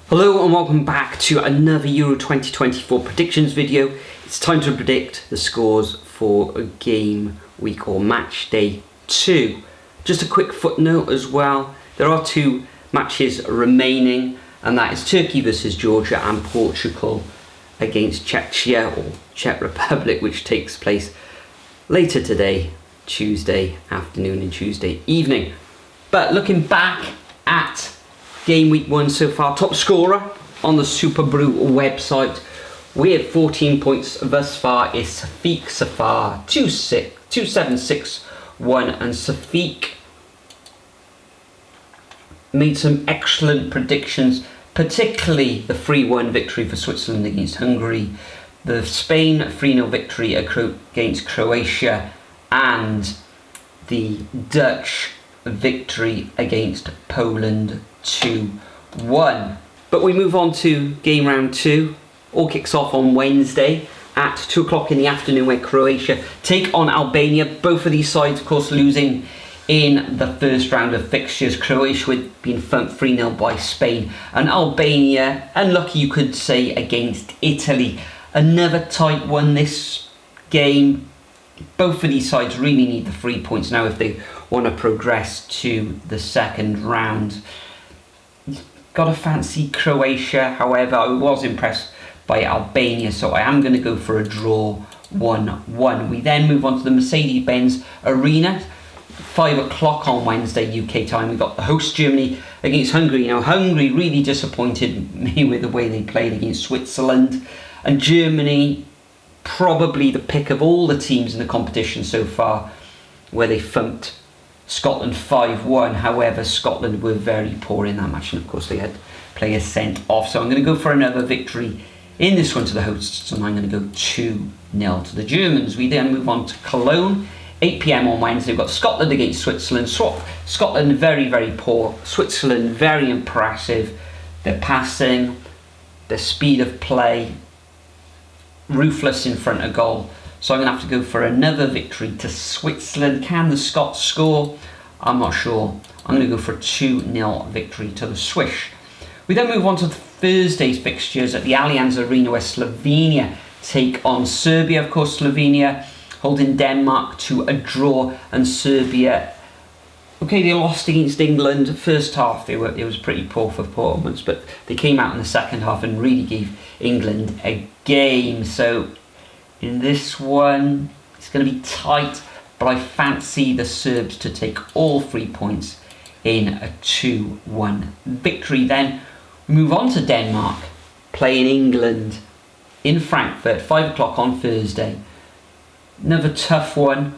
Hello and welcome back to another Euro 2024 predictions video. It's time to predict the scores for a game week or match day 2. Just a quick footnote as well, there are 2 matches remaining, and that is Turkey versus Georgia and Portugal against Czechia or Czech Republic, which takes place later today, Tuesday afternoon and Tuesday evening. But looking back at game week 1 so far, top scorer on the Superbru website with 14 points thus far is Safar 2761, and Safik made some excellent predictions, particularly the 3-1 victory for Switzerland against Hungary, the Spain 3-0 victory against Croatia, and the Dutch victory against Poland 2-1. But we move on to game round 2. All kicks off on Wednesday at 2 o'clock in the afternoon, where Croatia take on Albania. Both of these sides, of course, losing in the first round of fixtures. Croatia had been thumped 3-0 by Spain, and Albania, unlucky you could say, against Italy. Another tight one this game. Both of these sides really need the 3 points now if they want to progress to the second round. Got to fancy Croatia, however, I was impressed by Albania, so I am going to go for a draw 1-1. We then move on to the Mercedes-Benz Arena, 5 o'clock on Wednesday UK time. We've got the host Germany against Hungary. Now, Hungary really disappointed me with the way they played against Switzerland, and Germany probably the pick of all the teams in the competition so far, where they thumped Scotland 5-1. However, Scotland were very poor in that match, and of course they had players sent off. So I'm going to go for another victory in this one to the hosts, and I'm going to go 2-0 to the Germans. We then move on to Cologne, 8 PM on Wednesday. We've got Scotland against Switzerland. Scotland very, very poor. Switzerland very impressive. Their passing, their speed of play, ruthless in front of goal. So I'm going to have to go for another victory to Switzerland. Can the Scots score? I'm not sure. I'm going to go for a 2-0 victory to the Swish. We then move on to Thursday's fixtures at the Allianz Arena, where Slovenia take on Serbia. Of course, Slovenia holding Denmark to a draw, and Serbia, okay, they lost against England. First half, it was pretty poor performance, but they came out in the second half and really gave England a game. So in this one, it's going to be tight, but I fancy the Serbs to take all 3 points in a 2-1 victory. Then we move on to Denmark, playing England in Frankfurt, 5 o'clock on Thursday. Another tough one.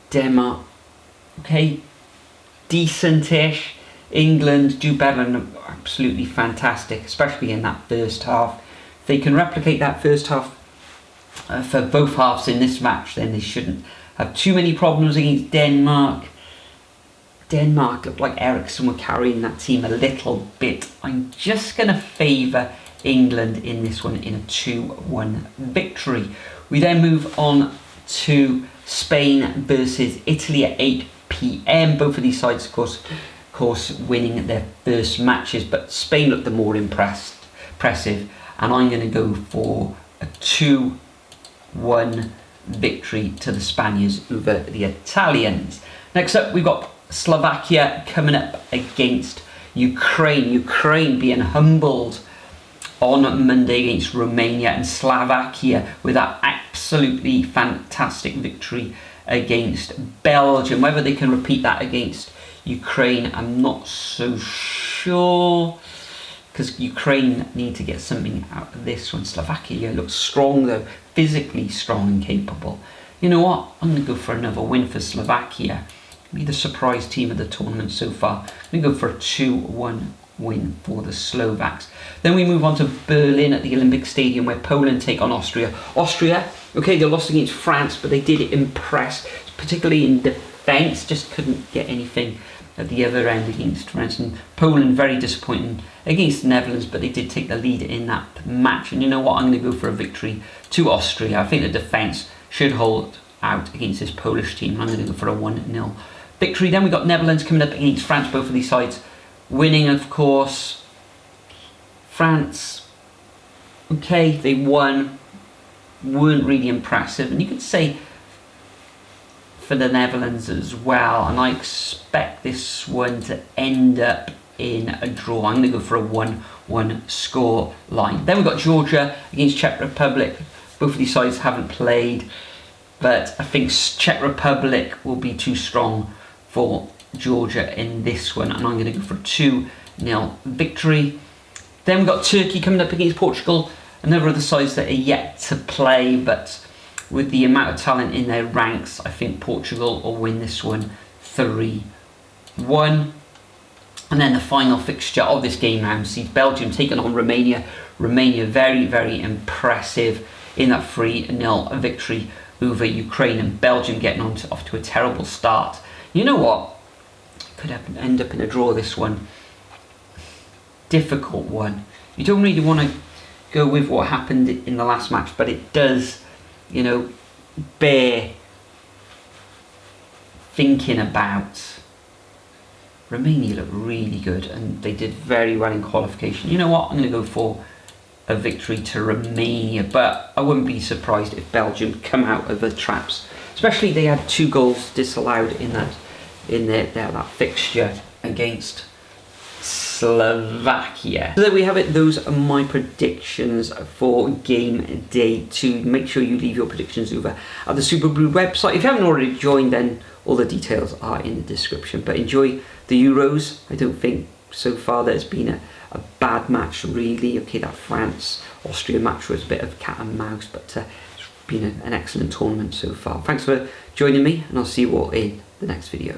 Denmark, okay, decent-ish. England do better and absolutely fantastic, especially in that first half. If they can replicate that first half for both halves in this match, then they shouldn't have too many problems against Denmark. Denmark looked like Eriksson were carrying that team a little bit. I'm just going to favour England in this one in a 2-1 victory. We then move on to Spain versus Italy at 8 PM. Both of these sides, of course, winning their first matches, but Spain looked the more impressive, and I'm going to go for a 2-1 victory to the Spaniards over the Italians. Next up, we've got Slovakia coming up against Ukraine. Ukraine being humbled on Monday against Romania, and Slovakia with that absolutely fantastic victory against Belgium. Whether they can repeat that against Ukraine, I'm not so sure, because Ukraine need to get something out of this one. Slovakia looks strong though, physically strong and capable. You know what? I'm going to go for another win for Slovakia. Be the surprise team of the tournament so far. I'm going to go for a 2-1 win for the Slovaks. Then we move on to Berlin at the Olympic Stadium, where Poland take on Austria. Austria, okay, they lost against France, but they did impress, particularly in defence. Just couldn't get anything at the other end against France. And Poland very disappointing against the Netherlands, but they did take the lead in that match. And you know what? I'm going to go for a victory to Austria. I think the defence should hold out against this Polish team. I'm going to go for a 1-0 victory. Then we got Netherlands coming up against France. Both of these sides winning, of course. France, okay, they won, weren't really impressive, and you could say for the Netherlands as well, and I expect this one to end up in a draw. I'm going to go for a 1-1 score line. Then we've got Georgia against Czech Republic. Both of these sides haven't played, but I think Czech Republic will be too strong for Georgia in this one, and I'm going to go for a 2-0 victory. Then we've got Turkey coming up against Portugal, another of the sides that are yet to play, but with the amount of talent in their ranks, I think Portugal will win this one 3-1. And then the final fixture of this game round sees Belgium taking on Romania. Romania very, very impressive in that 3-0 victory over Ukraine, and Belgium getting off to a terrible start. You know what? Could end up in a draw, this one. Difficult one. You don't really want to go with what happened in the last match, but it does, you know, bear thinking about. Romania looked really good, and they did very well in qualification. You know what? I'm going to go for a victory to Romania, but I wouldn't be surprised if Belgium come out of the traps. Especially they had 2 goals disallowed in that fixture against Slovakia. So there we have it. Those are my predictions for game day 2. Make sure you leave your predictions over at the Superbru website. If you haven't already joined, then all the details are in the description. But enjoy the Euros. I don't think so far there's been a bad match really. Okay, that France-Austria match was a bit of cat and mouse, but it's been an excellent tournament so far. Thanks for joining me, and I'll see you all in the next video.